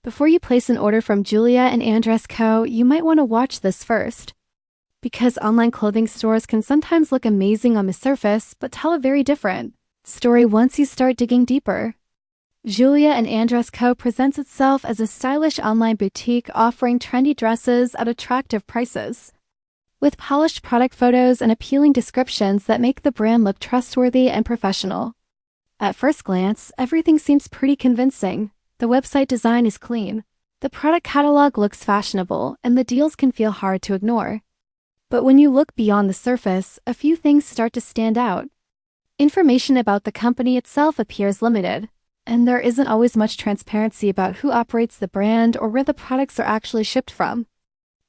Before you place an order from Julia and Andres Co., you might want to watch this first. Because online clothing stores can sometimes look amazing on the surface, but tell a very different story once you start digging deeper. Julia and Andres Co. presents itself as a stylish online boutique offering trendy dresses at attractive prices, with polished product photos and appealing descriptions that make the brand look trustworthy and professional. At first glance, everything seems pretty convincing. The website design is clean, the product catalog looks fashionable, and the deals can feel hard to ignore. But when you look beyond the surface, a few things start to stand out. Information about the company itself appears limited, and there isn't always much transparency about who operates the brand or where the products are actually shipped from.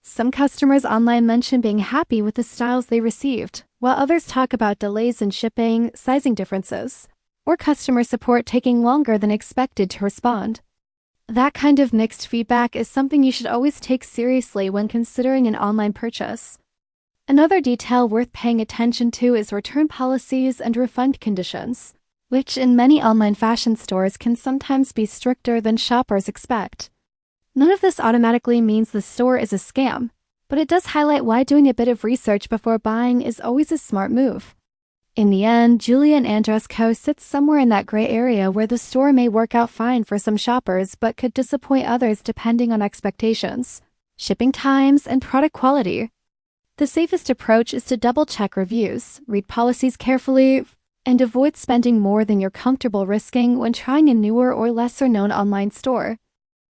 Some customers online mention being happy with the styles they received, while others talk about delays in shipping, sizing differences, or customer support taking longer than expected to respond. That kind of mixed feedback is something you should always take seriously when considering an online purchase. Another detail worth paying attention to is return policies and refund conditions, which in many online fashion stores can sometimes be stricter than shoppers expect. None of this automatically means the store is a scam, but it does highlight why doing a bit of research before buying is always a smart move. In the end, Julia and Andres Co. sits somewhere in that gray area where the store may work out fine for some shoppers but could disappoint others depending on expectations, shipping times, and product quality. The safest approach is to double-check reviews, read policies carefully, and avoid spending more than you're comfortable risking when trying a newer or lesser-known online store.